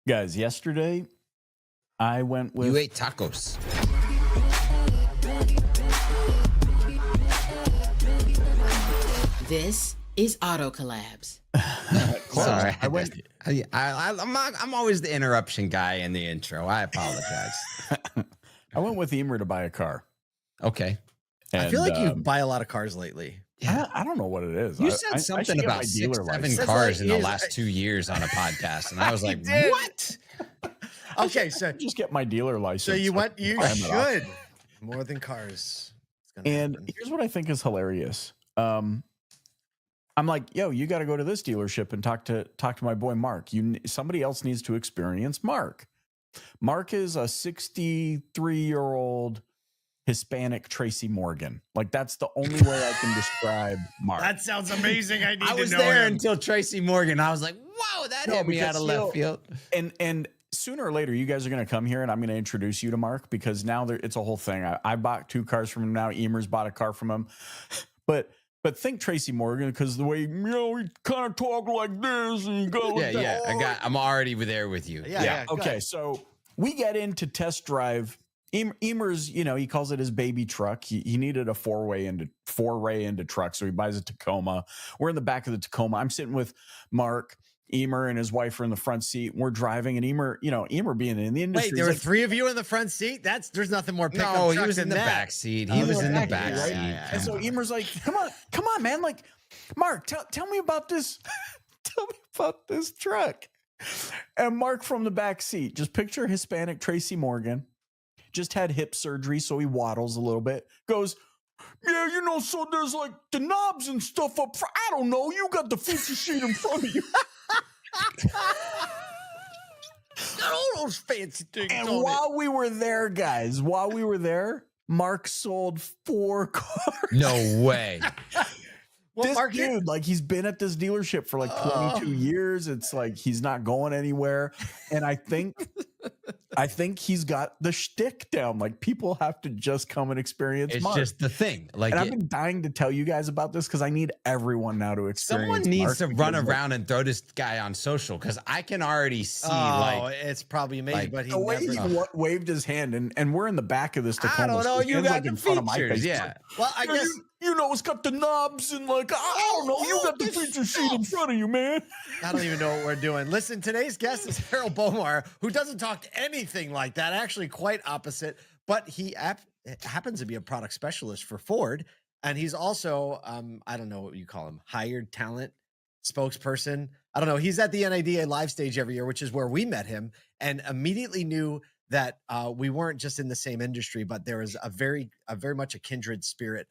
Guys, yesterday I went with... You ate tacos. This is Auto Collabs. Sorry, I'm always the interruption guy in the intro. I apologize. I went with Emer to buy a car. Okay. I feel like you buy a lot of of lately. I don't know what it is. You said something about 6, 7 cars in the last 2 years on a podcast, and I was like, "What?" Okay, so just get my dealer license. So you went. You should more than cars. And here's what I think is hilarious. I'm like, yo, you got to go to this dealership and talk to my boy Mark. Somebody else needs to experience Mark. Mark is a 63-year-old Hispanic Tracy Morgan. Like, that's the only way I can describe Mark. That sounds amazing. I was there until Tracy Morgan. I was like, whoa, that hit me out of left field. And sooner or later, you guys are going to come here and I'm going to introduce you to Mark, because now it's a whole thing. I bought 2 cars from him now. Emer's bought a car from him. But think Tracy Morgan, because the way, he kind of talk like this and you go like that. I'm already there with you. Yeah. Okay, so we get into test drive. Emer's, he calls it his baby truck. He needed a foray into truck, so he buys a Tacoma. We're in the back of the Tacoma. I'm sitting with Mark. Emer and his wife are in the front seat. We're driving, and Emer being in the industry. Wait, there were 3 of you in the front seat? There's nothing more pickup truck he was than in the back seat. He was in the back seat. And so Emer's like, come on, man. Like, Mark, tell me about this. Tell me about this truck. And Mark from the back seat, just picture Hispanic Tracy Morgan, just had hip surgery, so he waddles a little bit, goes, yeah, so there's like the knobs and stuff up front. I don't know. You got the feature sheet in front of you. Got all those fancy things. And while we were there, guys, Mark sold 4 cars. No way. This dude, like, he's been at this dealership for like 22 years. It's like he's not going anywhere. And I think he's got the shtick down. Like, people have to just come and experience It's Mark. just the thing. Like, and I've been dying to tell you guys about this because I need everyone now to experience. Someone needs Mark to run around and throw this guy on social, because I can already see it's probably amazing, but he the way he waved his hand, and we're in the back of this Tacoma. I don't know. You got like the in front of my features, face. yeah. Well, I guess it's got the knobs and like I don't know. You got the feature sheet in front of you, man. I don't even know what we're doing. Listen, today's guest is Erroll Bomar, who doesn't talk anything like that. Actually, quite opposite. But he happens to be a product specialist for Ford, and he's also I don't know what you call him, hired talent spokesperson. I don't know. He's at the NADA live stage every year, which is where we met him, and immediately knew that we weren't just in the same industry, but there was a very much a kindred spirit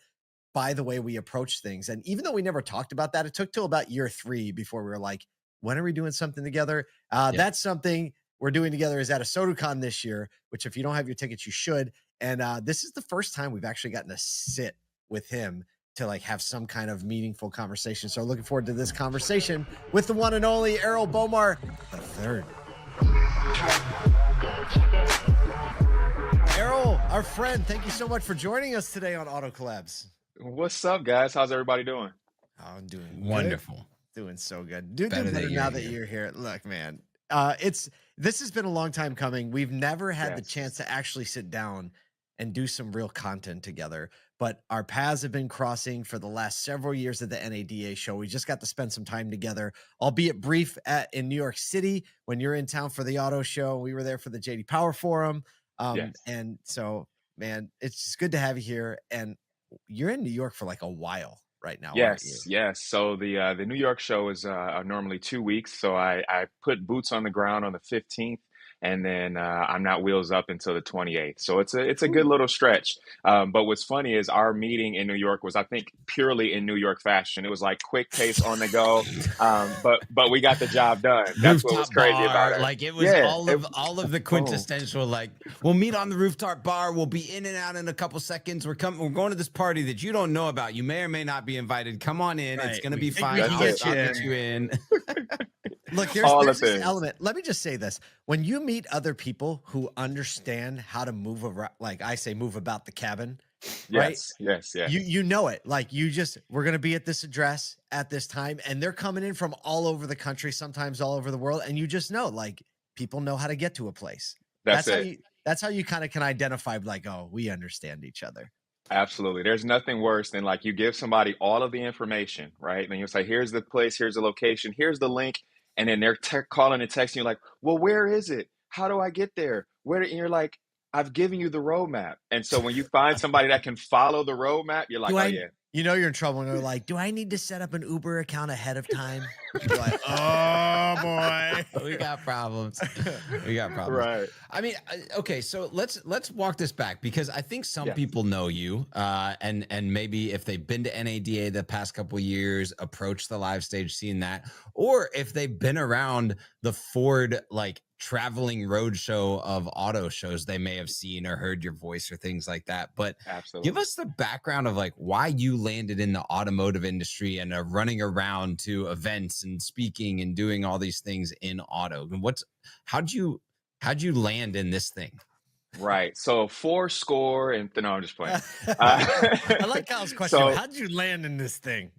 by the way we approach things. And even though we never talked about that, it took till about year 3 before we were like, when are we doing something together? That's something we're doing together is at a SodaCon this year, which if you don't have your tickets, you should. And this is the first time we've actually gotten to sit with him to like have some kind of meaningful conversation. So looking forward to this conversation with the one and only Erroll Bomar III. Erroll, our friend, thank you so much for joining us today on Auto Collabs. What's up, guys? How's everybody doing? Oh, I'm doing wonderful. Doing so good. Do better now that you're here. Look, man, this has been a long time coming. We've never had the chance to actually sit down and do some real content together, but our paths have been crossing for the last several years at the NADA show. We just got to spend some time together, albeit brief, in New York City when you're in town for the auto show. We were there for the JD Power Forum. And so, man, it's just good to have you here. And you're in New York for like a while right now. Yes. So the New York show is normally 2 weeks. So I put boots on the ground on the 15th. And then I'm not wheels up until the 28th. So it's a good little stretch. But what's funny is our meeting in New York was, I think, purely in New York fashion. It was like quick pace on the go. But we got the job done. That's what was crazy about it. Like it was all of the quintessential, like, we'll meet on the rooftop bar. We'll be in and out in a couple seconds. We're going to this party that you don't know about. You may or may not be invited. Come on in. Right. It's going to be fine. I'll get you in. Look, there's this element. Let me just say this. When you meet other people who understand how to move around, like I say, move about the cabin, right? Yes. You know it. Like we're going to be at this address at this time, and they're coming in from all over the country, sometimes all over the world. And you just know, like, people know how to get to a place. That's How it. you. That's how you kind of can identify, like, oh, we understand each other. Absolutely. There's nothing worse than like you give somebody all of the information, right? And you say, here's the place, here's the location, here's the link. And then they're calling and texting you like, well, where is it? How do I get there? And you're like, I've given you the roadmap. And so when you find somebody that can follow the roadmap, you're like, yeah. You know you're in trouble when they're like, do I need to set up an Uber account ahead of time? You're like, oh boy, we got problems. We got problems. Right. I mean, okay, so let's walk this back, because I think some people know you, and maybe if they've been to NADA the past couple of years, approached the live stage, seen that, or if they've been around the Ford like traveling roadshow of auto shows, they may have seen or heard your voice or things like that. But absolutely, give us the background of like why you landed in the automotive industry and are running around to events and speaking and doing all these things in auto. And how'd you land in this thing? Right. So 4 and no, I'm just playing. I like Kyle's question. So, how'd you land in this thing?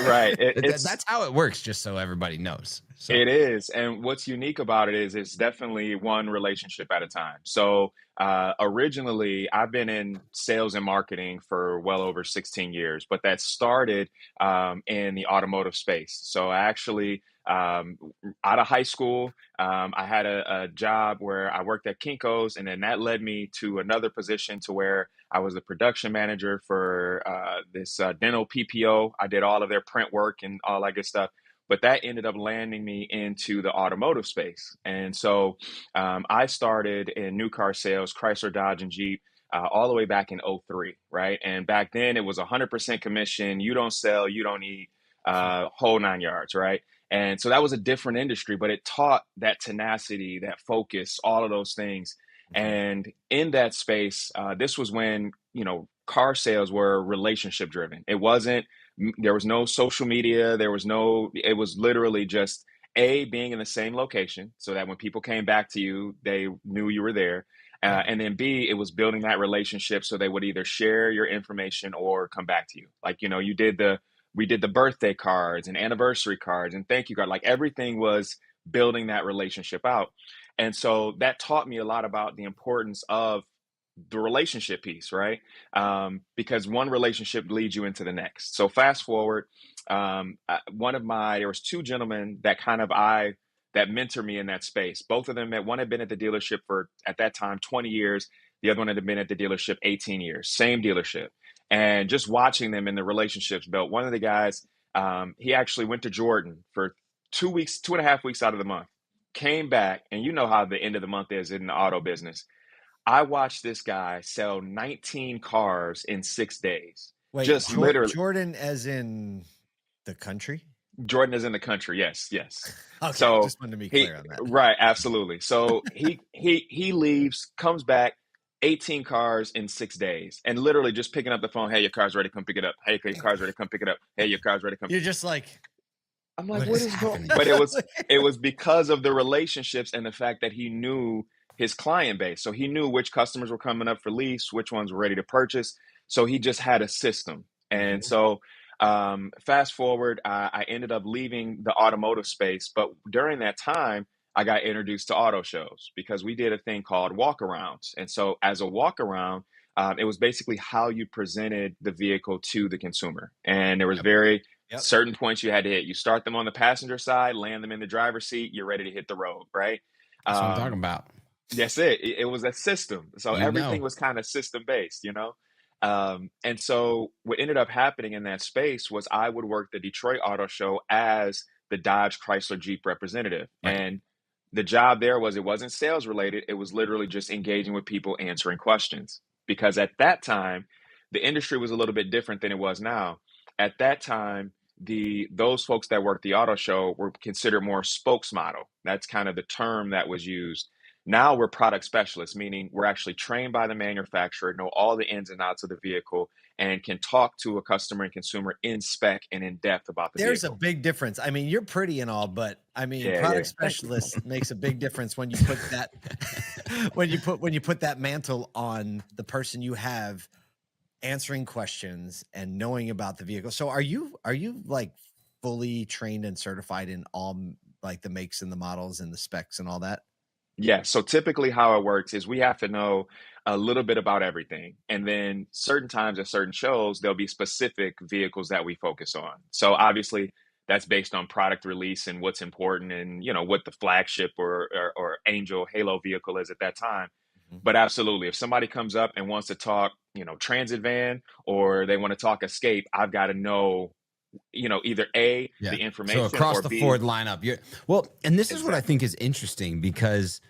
Right. That's how it works, just so everybody knows. So. It is. And what's unique about it is it's definitely one relationship at a time. So originally, I've been in sales and marketing for well over 16 years, but that started in the automotive space. So I actually, out of high school, I had a job where I worked at Kinko's, and then that led me to another position to where I was the production manager for this dental PPO. I did all of their print work and all that good stuff. But that ended up landing me into the automotive space. And so I started in new car sales, Chrysler, Dodge, and Jeep, all the way back in 03, right? And back then it was 100% commission. You don't sell, you don't eat, whole 9 yards, right? And so that was a different industry, but it taught that tenacity, that focus, all of those things. And in that space, this was when, car sales were relationship driven. There was no social media. It was literally just being in the same location so that when people came back to you, they knew you were there. And then B, it was building that relationship so they would either share your information or come back to you. Like, we did the birthday cards and anniversary cards and thank you card. Like everything was building that relationship out. And so that taught me a lot about the importance of the relationship piece, right? Because one relationship leads you into the next. So fast forward, there was 2 gentlemen that that mentor me in that space. Both of them, one had been at the dealership for, at that time, 20 years. The other one had been at the dealership 18 years, same dealership. And just watching them in the relationships built. One of the guys, he actually went to Jordan for 2 weeks, 2.5 weeks out of the month, came back, and you know how the end of the month is in the auto business. I watched this guy sell 19 cars in 6 days. Wait, just literally. Jordan as in the country? Jordan is in the country. Yes. Okay, so just wanted to be clear on that. Right, absolutely. So he leaves, comes back, 18 cars in 6 days, and literally just picking up the phone. Hey, your car's ready. Come pick it up. Hey, your car's ready. Come pick it up. Hey, your car's ready. Come. You're just like, I'm like, what is going? But it was because of the relationships and the fact that he knew his client base. So he knew which customers were coming up for lease, which ones were ready to purchase. So he just had a system. And so fast forward, I ended up leaving the automotive space. But during that time, I got introduced to auto shows because we did a thing called walkarounds. And so as a walkaround, it was basically how you presented the vehicle to the consumer. And there was certain points you had to hit. You start them on the passenger side, land them in the driver's seat, you're ready to hit the road, right? That's what I'm talking about. That's it. It was a system. So everything was kind of system based, And so what ended up happening in that space was I would work the Detroit Auto Show as the Dodge Chrysler Jeep representative. Right. And the job there it wasn't sales related. It was literally just engaging with people, answering questions. Because at that time, the industry was a little bit different than it was now. At that time, those folks that worked the auto show were considered more spokesmodel. That's kind of the term that was used. Now we're product specialists, meaning we're actually trained by the manufacturer, know all the ins and outs of the vehicle, and can talk to a customer and consumer in spec and in depth about the There's vehicle. A big difference. I mean, you're pretty and all, but I mean, product specialist makes a big difference when you put that when you put that mantle on the person you have answering questions and knowing about the vehicle. So are you like fully trained and certified in all like the makes and the models and the specs and all that? Yeah, so typically how it works is we have to know a little bit about everything. And then certain times at certain shows, there'll be specific vehicles that we focus on. So obviously that's based on product release and what's important and what the flagship or Angel Halo vehicle is at that time. Mhm. But absolutely, if somebody comes up and wants to talk, transit van or they want to talk escape, I've got to know, either A, Yeah. the So information across or the B, Ford lineup, and this is what I exactly. think is interesting because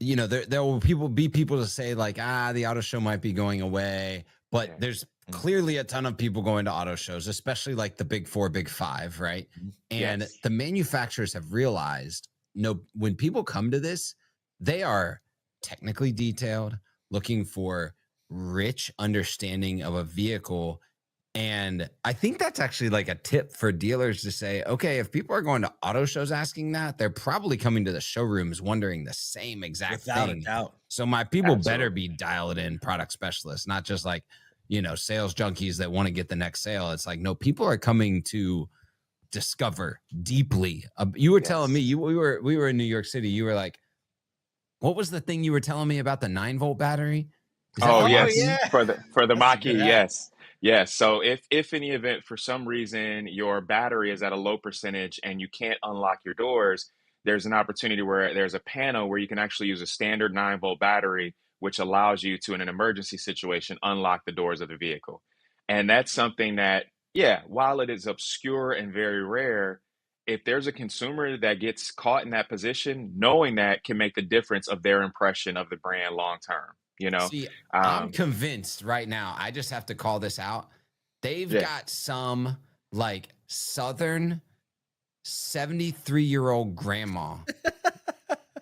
there will people to say like, the auto show might be going away, but Yeah. there's Mhm. clearly a ton of people going to auto shows, especially like the big four, big five, right? Mhm. And Yes. the manufacturers have realized, no, when people come to this, they are technically detailed, looking for rich understanding of a vehicle. And I think that's actually like a tip for dealers to say, okay, if people are going to auto shows asking that, they're probably coming to the showrooms wondering the same exact Without a thing. doubt. So my people better Absolutely. be dialed in product specialists, not just like, sales junkies that want to get the next sale. It's like, no, people are coming to discover deeply. You were telling me Yes. we were in New York City. You were like, what was the thing you were telling me about the 9-volt battery? Is that Oh, the Oh, Mach-E? yes. yeah. For the That's a Mach-E, good hack. yes. Yes. So if in the event for some reason your battery is at a low percentage and you can't unlock your doors, there's an opportunity where there's a panel where you can actually use a standard 9-volt battery, which allows you to, in an emergency situation, unlock the doors of the vehicle. And that's something that, yeah, while it is obscure and very rare, if there's a consumer that gets caught in that position, knowing that can make the difference of their impression of the brand long term, you know? See, I'm Um, convinced right now. I just have to call this out. They've yeah. got some like Southern 73-year-old grandma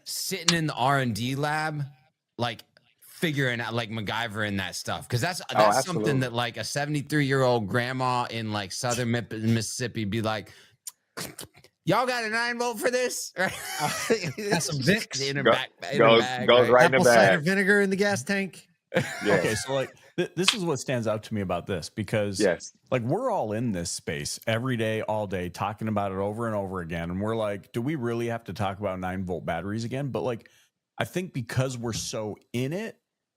sitting in the R&D lab, like figuring out like MacGyver and that stuff. Cause Oh, that's something absolutely. that like a 73-year-old grandma in like Southern Mississippi be like, y'all got a 9-volt for this? Right? Got some Vicks, in her Go, back, in her goes bag, goes right? right in the apple cider bag. vinegar in the gas tank. Okay, Yes. so like this is what stands out to me about this because Yes. like we're all in this space every day, all day, talking about it over and over again, and we're like, do we really have to talk about 9-volt batteries again? But like, I think because we're so in it,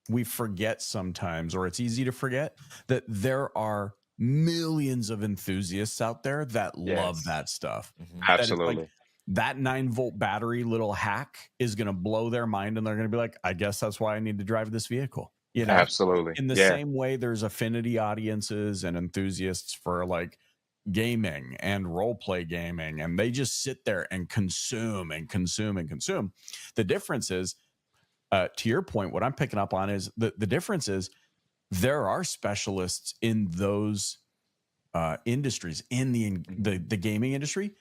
we forget sometimes, or it's easy to forget that there are millions of enthusiasts out there that love Yes. that stuff. Mhm. That it's like Absolutely. that 9-volt battery little hack is going to blow their mind, and they're going to be like, I guess that's why I need to drive this vehicle. Absolutely. In the Yeah. same way there's affinity audiences and enthusiasts for like gaming and role play gaming, and they just sit there and consume and consume and consume. The difference is, to your point, what I'm picking up on is the difference is there are specialists in those industries, in the gaming industry,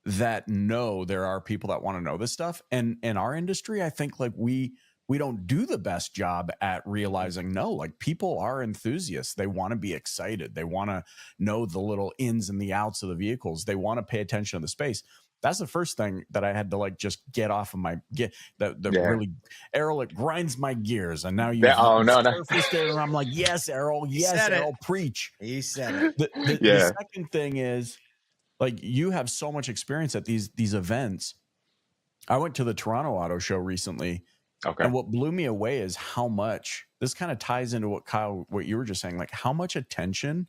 that know there are people that want to know this stuff. And in our industry, I think like we don't do the best job at realizing, no, like people are enthusiasts. They want to be excited. They want to know the little ins and the outs of the vehicles. They want to pay attention to the space. That's the first thing that I had to like just get off of my get that Yeah. really, Errol, it grinds my gears. And now Oh, you've no, no. surfaced it, and I'm like, yes, Errol, He yes, said it. Errol, preach. He said it. The Yeah. second thing is, like, you have so much experience at these events. I went to the Toronto Auto Show recently, Okay. and what blew me away is how much this kind of ties into what Kyle, what you were just saying, like how much attention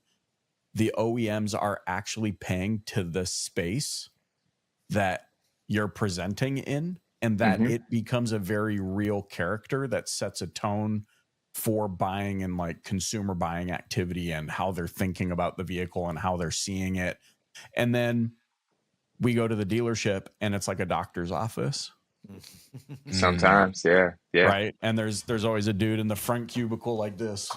the OEMs are actually paying to the space that you're presenting in, and that Hmm. it becomes a very real character that sets a tone for buying and like consumer buying activity and how they're thinking about the vehicle and how they're seeing it. And then we go to the dealership and it's like a doctor's office, Mm. Sometimes. Yeah. Yeah. right? And there's always a dude in the front cubicle like this,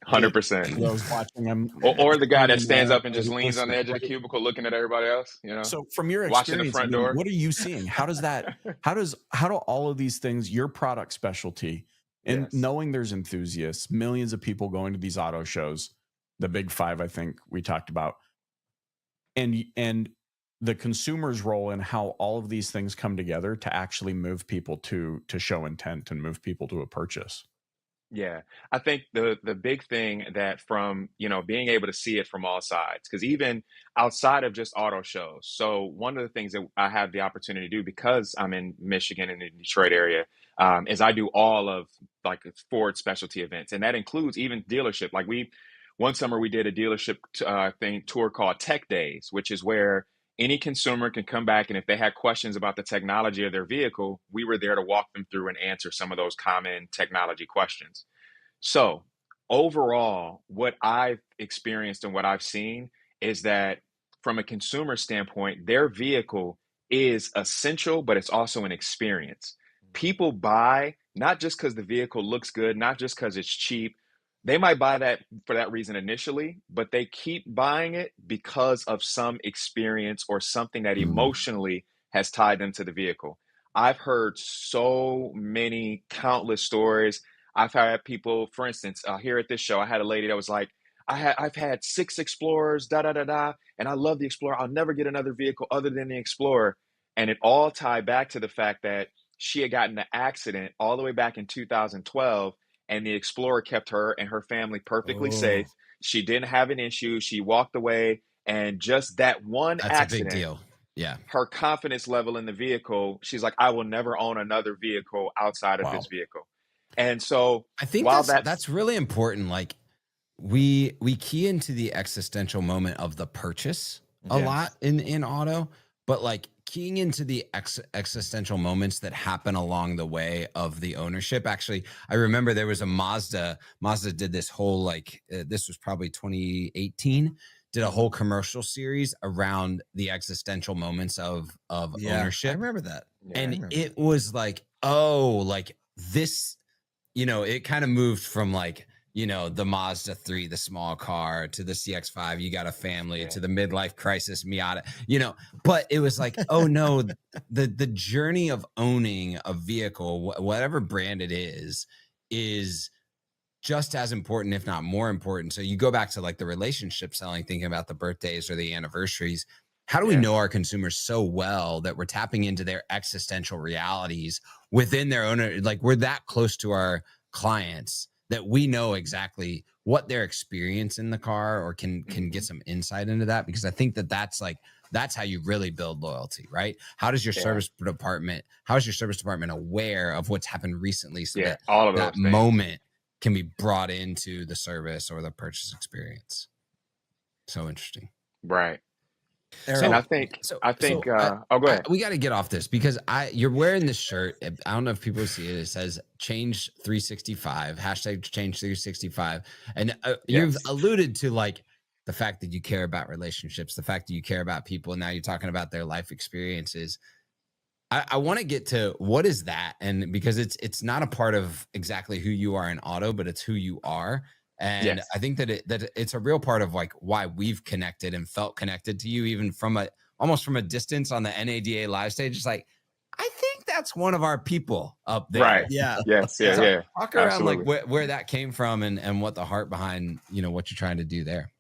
100%. those watching him. Or the guy that screaming, stands up and just "Hey, leans on listen, the edge of the what cubicle looking at everybody else, So from your watching the experience, I front mean, door. what are you seeing? How do all of these things, your product specialty, and Yes. knowing there's enthusiasts, millions of people going to these auto shows, the big five, I think we talked about, and the consumer's role in how all of these things come together to actually move people to show intent and move people to a purchase? Yeah, I think the big thing that from, being able to see it from all sides, because even outside of just auto shows. So one of the things that I have the opportunity to do because I'm in Michigan and in the Detroit area, is I do all of like Ford specialty events, and that includes even dealership. Like one summer we did a dealership tour called Tech Days, which is where any consumer can come back, and if they had questions about the technology of their vehicle, we were there to walk them through and answer some of those common technology questions. So, overall, what I've experienced and what I've seen is that from a consumer standpoint, their vehicle is essential, but it's also an experience. People buy not just because the vehicle looks good, not just because it's cheap. They might buy that for that reason initially, but they keep buying it because of some experience or something that Mm. emotionally has tied them to the vehicle. I've heard so many countless stories. I've had people, for instance, here at this show, I had a lady that was like, I've had 6 Explorers, da da da da, and I love the Explorer. I'll never get another vehicle other than the Explorer. And it all tied back to the fact that she had gotten an accident all the way back in 2012, and the Explorer kept her and her family perfectly Oh, safe. She didn't have an issue. She walked away, and just that one That's a big accident, deal. Yeah. her confidence level in the vehicle, she's like, I will never own another vehicle outside of Wow. this vehicle. And so I think while that's really important. Like we key into the existential moment of the purchase a yeah, lot in auto, but like keying into the existential moments that happen along the way of the ownership. Actually, I remember there was a Mazda did this whole this was probably 2018, did a whole commercial series around the existential moments of yeah, I ownership. remember that. yeah, I And remember it was like, oh, like this, it kind of moved from like, the Mazda 3, the small car, to the CX-5, you got a family, yeah, to the midlife crisis Miata, but it was like, oh no, the journey of owning a vehicle, whatever brand it is just as important, if not more important. So you go back to like the relationship selling, thinking about the birthdays or the anniversaries. How do we yeah, know our consumers so well that we're tapping into their existential realities within their own? Like we're that close to our clients that we know exactly what their experience in the car, or can get mhm, some insight into that. Because I think that's how you really build loyalty, right? How is your yeah, service department aware of what's happened recently, so yeah, that all of that those things. moment can be brought into the service or the purchase experience? So interesting. Right. And Errol. I So, think, so, I so think, oh, go ahead. we got to get off this, because you're wearing this shirt. I don't know if people see it. It says change 365, hashtag change 365. And you've Yes. alluded to like the fact that you care about relationships, the fact that you care about people. Now you're talking about their life experiences. I want to get to what is that, and because it's not a part of exactly who you are in auto, but it's who you are. And Yes. I think that it's a real part of like why we've connected and felt connected to you, even from almost from a distance on the NADA live stage. It's like, I think that's one of our people up Right. there. Yeah, Yes. Yeah. yeah. Talk, Yeah. talk around like Absolutely. where that came from, and what the heart behind, what you're trying to do there.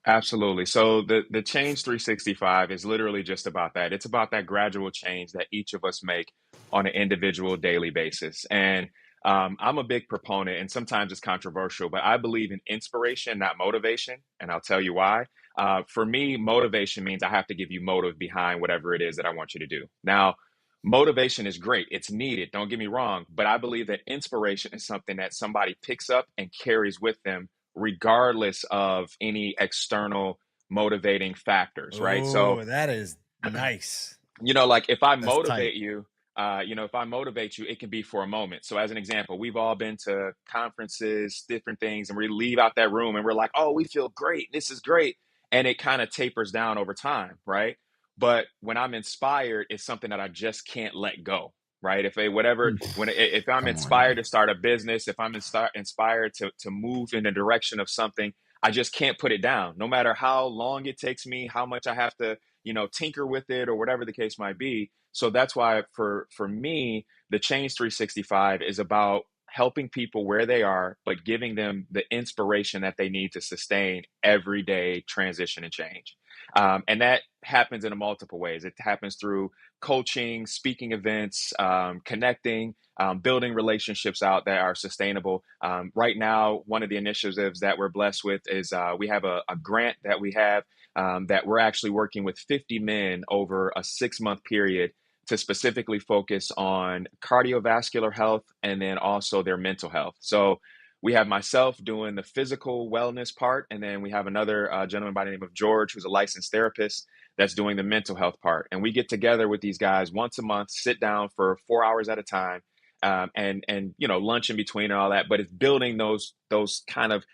Absolutely. So the change 365 is literally just about that. It's about that gradual change that each of us make on an individual daily basis. And I'm a big proponent, and sometimes it's controversial, but I believe in inspiration, not motivation. And I'll tell you why. For me, motivation means I have to give you motive behind whatever it is that I want you to do. Now, motivation is great. It's needed. Don't get me wrong. But I believe that inspiration is something that somebody picks up and carries with them regardless of any external motivating factors, right? So, Oh, that is nice. like if I That's tight. motivate you, if I motivate you, it can be for a moment. So, as an example, we've all been to conferences, different things, and we leave out that room and we're like, oh, we feel great. This is great. And it kind of tapers down over time, right? But when I'm inspired, it's something that I just can't let go, right? If I'm Come on, inspired man. to start a business, if I'm inspired to move in the direction of something, I just can't put it down. No matter how long it takes me, how much I have to tinker with it or whatever the case might be. So that's why for me, the Change 365 is about helping people where they are, but giving them the inspiration that they need to sustain everyday transition and change. And that happens in multiple ways. It happens through coaching, speaking events, connecting, building relationships out that are sustainable. Right now, one of the initiatives that we're blessed with is we have a grant that we have that we're actually working with 50 men over a 6-month period to specifically focus on cardiovascular health and then also their mental health. So we have myself doing the physical wellness part, and then we have another gentleman by the name of George, who's a licensed therapist that's doing the mental health part. And we get together with these guys once a month, sit down for 4 hours at a time, and lunch in between and all that. But it's building those kind of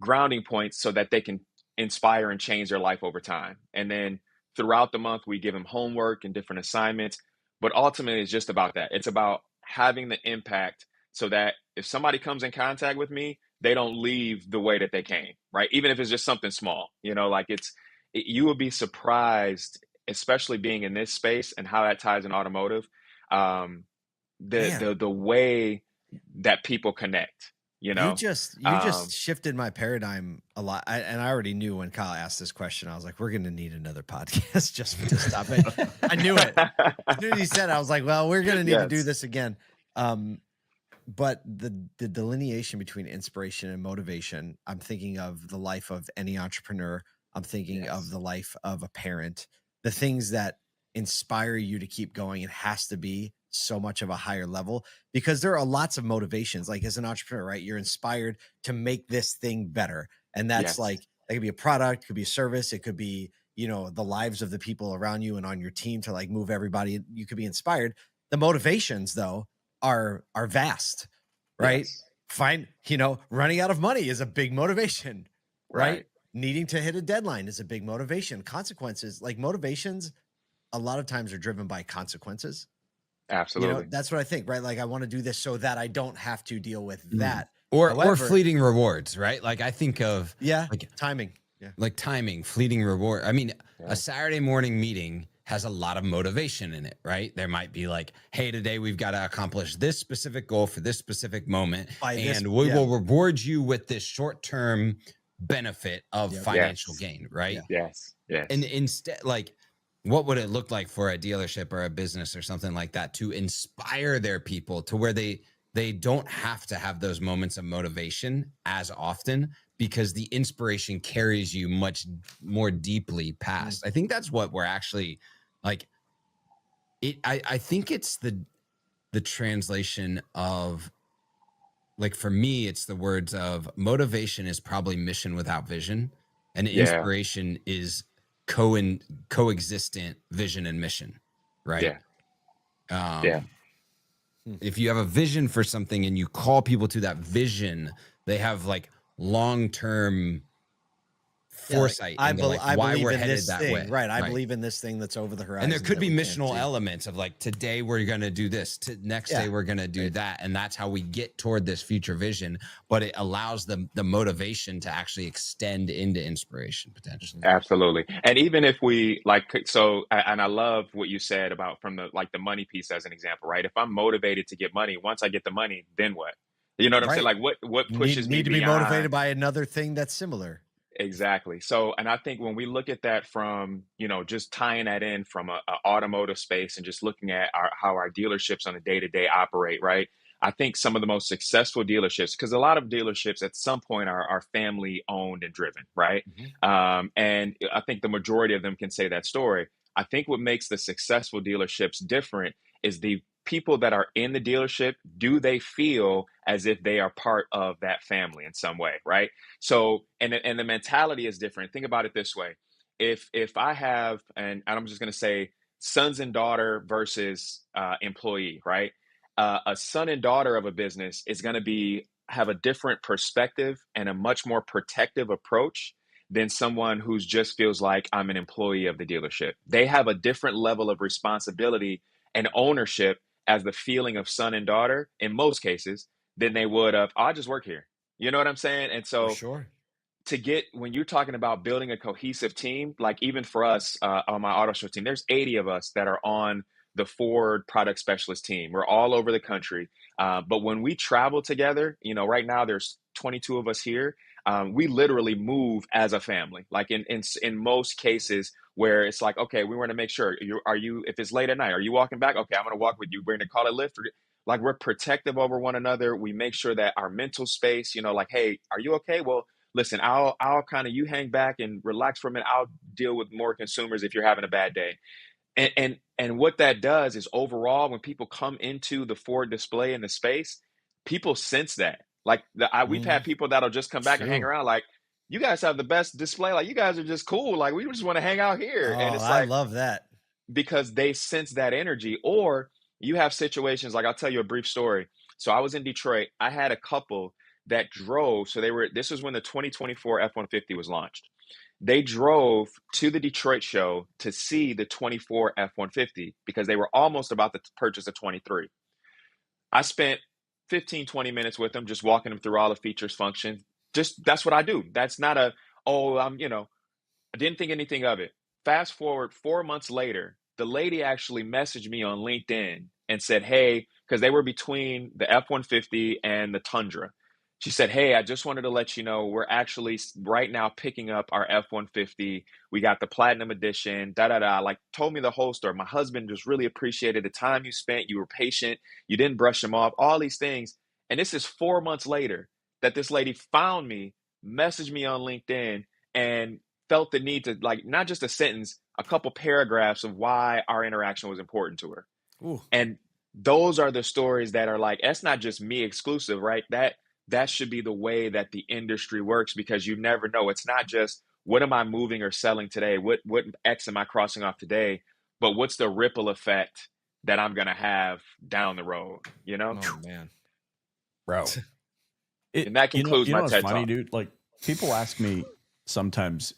grounding points so that they can inspire and change their life over time. And then throughout the month, we give them homework and different assignments. But ultimately, it's just about that. It's about having the impact so that if somebody comes in contact with me, they don't leave the way that they came, right? Even if it's just something small, you would be surprised, especially being in this space and how that ties in automotive, the way that people connect. You just shifted my paradigm a lot. And I already knew when Kyle asked this question, I was like, we're going to need another podcast just for this topic. I knew it. As soon as he said it, I was like, well, we're going to need to do this again. But the delineation between inspiration and motivation, I'm thinking of the life of any entrepreneur. I'm thinking of the life of a parent, the things that inspire you to keep going. It has to be so much of a higher level, because there are lots of motivations. Like as an entrepreneur, right? You're inspired to make this thing better. And that's like, that could be a product, it could be a service. It could be, the lives of the people around you and on your team to like move everybody. You could be inspired. The motivations though are vast, right? Running out of money is a big motivation, right? Needing to hit a deadline is a big motivation. Consequences, like motivations, a lot of times are driven by consequences. Absolutely. That's what I think, right? Like I want to do this so that I don't have to deal with that. Or fleeting rewards, right? Like I think of like timing. Yeah. Like timing, fleeting reward. I mean, a Saturday morning meeting has a lot of motivation in it, right? There might be like, hey, today we've got to accomplish this specific goal for this specific moment. And we will reward you with this short-term benefit of financial gain, right? Yes. And instead, like, what would it look like for a dealership or a business or something like that to inspire their people to where they don't have to have those moments of motivation as often, because the inspiration carries you much more deeply past. I think that's what we're actually like. I think it's the translation of, like, for me, it's the words of motivation is probably mission without vision, and inspiration is coexistent vision and mission, right? If you have a vision for something and you call people to that vision, they have like long-term foresight into like why we're headed that way. Right. I believe in this thing that's over the horizon. And there could be missional elements of like, today we're going to do this, next day we're going to do that. And that's how we get toward this future vision. But it allows the motivation to actually extend into inspiration potentially. Absolutely. And even if we and I love what you said about from the money piece as an example, right? If I'm motivated to get money, once I get the money, then what? You know what I'm saying? Like what pushes me need to be motivated by another thing that's similar. Exactly. So, and I think when we look at that from, just tying that in from a automotive space and just looking at how our dealerships on a day-to-day operate, right? I think some of the most successful dealerships, because a lot of dealerships at some point are family owned and driven, right? And I think the majority of them can say that story. I think what makes the successful dealerships different is the people that are in the dealership, do they feel as if they are part of that family in some way, right? So, and the mentality is different. Think about it this way. If I have, and I'm just going to say sons and daughter versus employee, right? A son and daughter of a business is going to have a different perspective and a much more protective approach than someone who just feels like I'm an employee of the dealership. They have a different level of responsibility and ownership as the feeling of son and daughter in most cases than they would of, I just work here. You know what I'm saying? And so when you're talking about building a cohesive team, like even for us on my auto show team, there's 80 of us that are on the Ford product specialist team. We're all over the country. But when we travel together, right now there's 22 of us here. we literally move as a family. Like in most cases where it's like, okay, we want to make sure if it's late at night, are you walking back? Okay, I'm going to walk with you. We're going to call a lift. Like we're protective over one another. We make sure that our mental space, like, hey, are you okay? Well, listen, I'll kind of, you hang back and relax for a minute. I'll deal with more consumers if you're having a bad day. And what that does is overall, when people come into the Ford display in the space, people sense that. Like we've had people that'll just come back and hang around like, you guys have the best display. Like, you guys are just cool. Like, we just want to hang out here. Oh, And it's I like, love that. because they sense that energy. Or you have situations like, I'll tell you a brief story. So I was in Detroit. I had a couple that drove. So this was when the 2024 F-150 was launched. They drove to the Detroit show to see the 24 F-150 because they were almost about to purchase a 23. I spent 15, 20 minutes with them, just walking them through all the features, functions. Just, that's what I do. That's not I didn't think anything of it. Fast forward 4 months later, the lady actually messaged me on LinkedIn and said, hey, because they were between the F-150 and the Tundra. She said, hey, I just wanted to let you know, we're actually right now picking up our F-150. We got the Platinum Edition, like told me the whole story. My husband just really appreciated the time you spent. You were patient. You didn't brush him off, all these things. And this is 4 months later that this lady found me, messaged me on LinkedIn, and felt the need to, like, not just a sentence, a couple paragraphs of why our interaction was important to her. Ooh. And those are the stories that are like, that's not just me exclusive, right? That should be the way that the industry works, because you never know. It's not just, what am I moving or selling today? What X am I crossing off today? But what's the ripple effect that I'm going to have down the road, Oh, man. Bro. And that concludes my TED funny, Talk. dude. Like, people ask me sometimes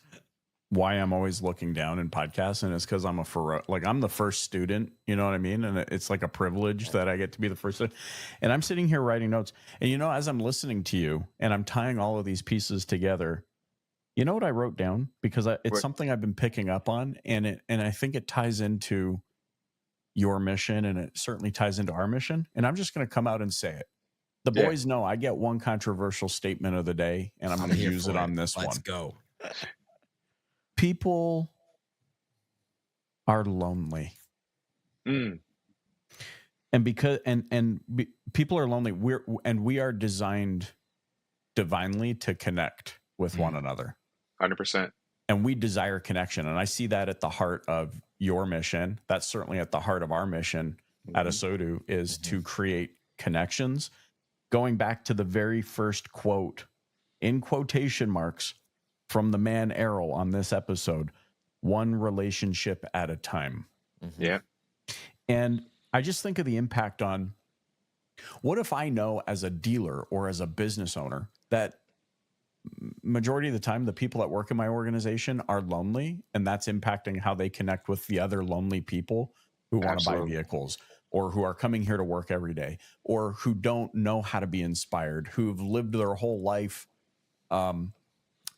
why I'm always looking down in podcasts, and it's because I'm I'm the first student, you know what I mean? And it's like a privilege that I get to be the first student. And I'm sitting here writing notes. And as I'm listening to you and I'm tying all of these pieces together, you know what I wrote down? Because it's something I've been picking up on, and I think it ties into your mission, and it certainly ties into our mission. And I'm just going to come out and say it. The boys know I get one controversial statement of the day, and I'm going to use it on this one. Let's go. People are lonely. Mm. And because people are lonely, we are designed divinely to connect with one another. 100%. And we desire connection. And I see that at the heart of your mission. That's certainly at the heart of our mission at ASOTU, is to create connections. Going back to the very first quote, in quotation marks, from the man Erroll on this episode, one relationship at a time. Yeah. And I just think of the impact on, what if I know as a dealer or as a business owner that majority of the time the people that work in my organization are lonely, and that's impacting how they connect with the other lonely people who want to buy vehicles, or who are coming here to work every day, or who don't know how to be inspired, who've lived their whole life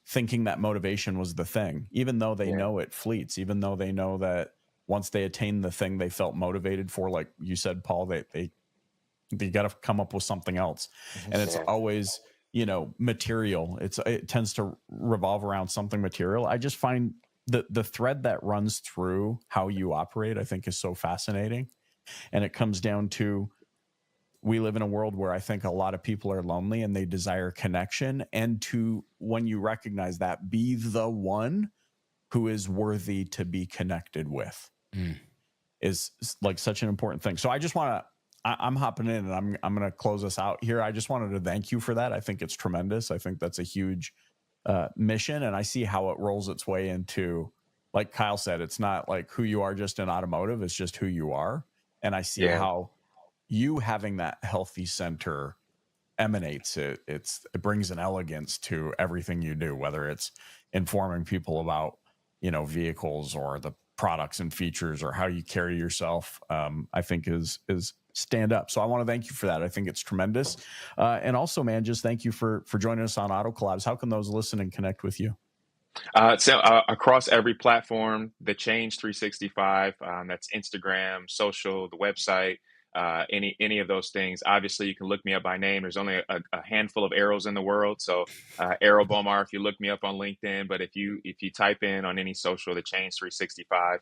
thinking that motivation was the thing, even though they know it fleets, even though they know that once they attain the thing they felt motivated for, like you said, Paul, they got to come up with something else. And it's always, material. It tends to revolve around something material. I just find the thread that runs through how you operate, I think, is so fascinating. And it comes down to, we live in a world where I think a lot of people are lonely and they desire connection. And when you recognize that, be the one who is worthy to be connected with is like such an important thing. So I just I'm hopping in, and I'm going to close us out here. I just wanted to thank you for that. I think it's tremendous. I think that's a huge mission. And I see how it rolls its way into, like Kyle said, it's not like who you are just in automotive. It's just who you are. And I see how you having that healthy center emanates. It brings an elegance to everything you do, whether it's informing people about, vehicles, or the products and features, or how you carry yourself. I think is stand up. So I want to thank you for that. I think it's tremendous. And also, man, just thank you for joining us on Auto Collabs. How can those listen and connect with you? So across every platform, the Change 365, that's Instagram, social, the website, any of those things. Obviously, you can look me up by name. There's only a handful of Errolls in the world, so Erroll Bomar. If you look me up on LinkedIn, but if you type in on any social the Change 365,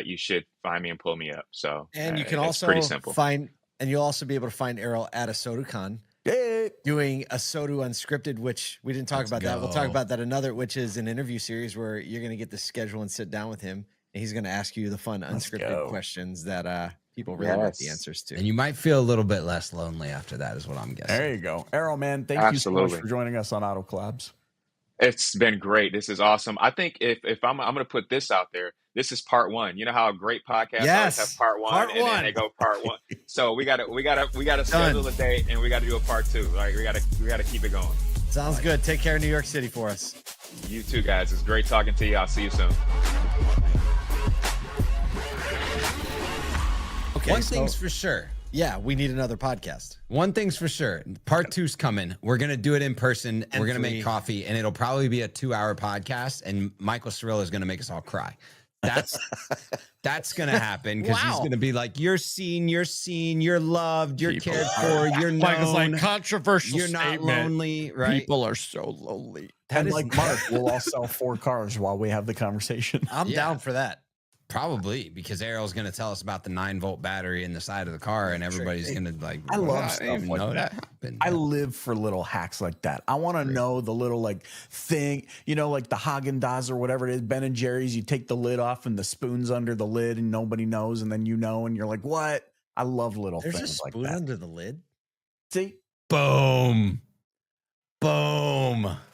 you should find me and pull me up. So and you can it's also pretty simple. and you'll also be able to find Erroll at a SodaCon. Hey. Doing a Sodu Unscripted, which we didn't talk about that. We'll talk about that another, which is an interview series where you're going to get to schedule and sit down with him, and he's going to ask you the fun unscripted questions that people really want the answers to. And you might feel a little bit less lonely after that, is what I'm guessing. There you go, Erroll, man. Thank you so much for joining us on Auto Collabs. It's been great. This is awesome. I think if I'm going to put this out there, this is part one. You know how a great podcast always have part one, then they go part one. So we gotta schedule a date, and we gotta do a part two. Like we gotta keep it going. Sounds good. Take care of New York City for us. You too, guys. It's great talking to you. I'll see you soon. Okay, One thing's for sure. Yeah, we need another podcast. One thing's for sure. Part 2's coming. We're going to do it in person. And we're going to make coffee, and it'll probably be a 2-hour podcast, and Michael Cirillo is going to make us all cry. That's going to happen because he's going to be like, you're seen, you're loved, you're cared for, you're known. Michael's like, controversial You're not lonely, right? People are so lonely. And like Mark, we'll all sell 4 cars while we have the conversation. I'm down for that. Probably, because Errol's going to tell us about the 9-volt battery in the side of the car, and everybody's going to like, I love stuff like that. Happened. I live for little hacks like that. I want to know the little like thing, you know, like the Haagen-Dazs or whatever it is, Ben and Jerry's. You take the lid off and the spoon's under the lid and nobody knows, and then you know, and you're like, what? I love little things like that. There's a spoon under the lid. See? Boom.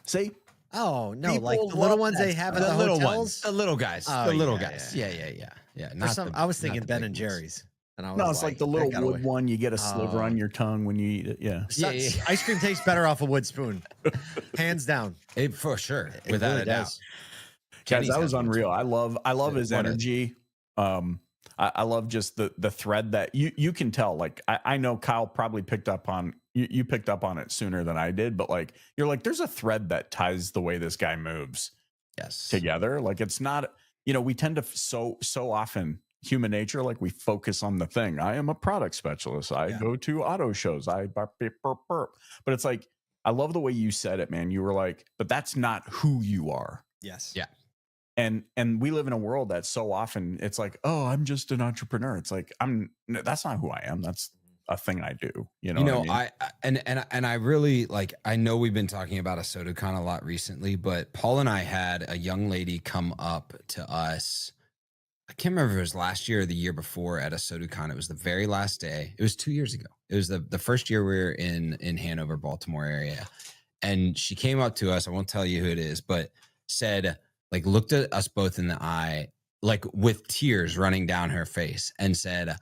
See? Oh no! People like the little ones they have at the little hotels. ones, the little guys, Oh, the little yeah, guys. yeah. Yeah. I was thinking Ben and Jerry's, and I was No, it's like the little that got wood away. one. You get a sliver on your tongue when you eat it. Yeah. Ice cream tastes better off a wood spoon, hands down. For sure, It without really a doubt. does. Guys, that was has one, unreal. too. I love his energy. I love just the thread that you can tell. Like I know Kyle probably picked up on you picked up on it sooner than I did, but like you're like, there's a thread that ties the way this guy moves together. Like it's not, you know, we tend to so often human nature, like we focus on the thing. I am a product specialist. I go to auto shows. But it's like, I love the way you said it, man. You were like, but that's not who you are. Yes. Yeah. And we live in a world that so often it's like, oh, I'm just an entrepreneur. It's like, that's not who I am. That's a thing I do. You know what I mean? And I really like, I know we've been talking about a SodaCon a lot recently, but Paul and I had a young lady come up to us. I can't remember if it was last year or the year before at a SodaCon. It was the very last day. It was 2 years ago. It was the first year we were in Hanover, Baltimore area. And she came up to us. I won't tell you who it is, but said, like, looked at us both in the eye, like with tears running down her face, and said,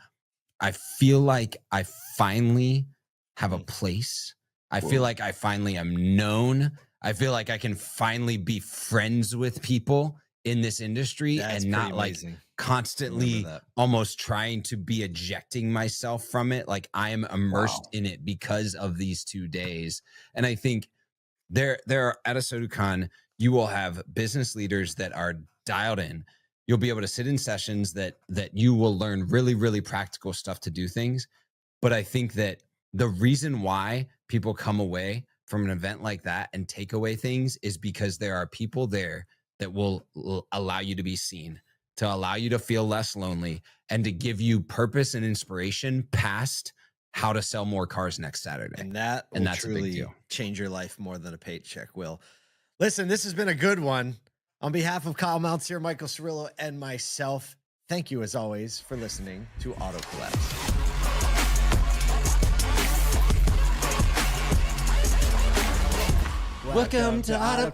I feel like I finally have a place. I feel like I finally am known. I feel like I can finally be friends with people in this industry. That's and not like constantly almost trying to be ejecting myself from it. Like I am immersed in it because of these 2 days. And I think there are at a SodaCon, you will have business leaders that are dialed in. You'll be able to sit in sessions that you will learn really, really practical stuff to do things. But I think that the reason why people come away from an event like that and take away things is because there are people there that will allow you to be seen, to allow you to feel less lonely, and to give you purpose and inspiration past how to sell more cars next Saturday. And that's truly a big deal. Change your life more than a paycheck will. Listen, this has been a good one. On behalf of Kyle Mountsier, Michael Cirillo, and myself, thank you as always for listening to Auto Collabs. Welcome to Auto Collabs.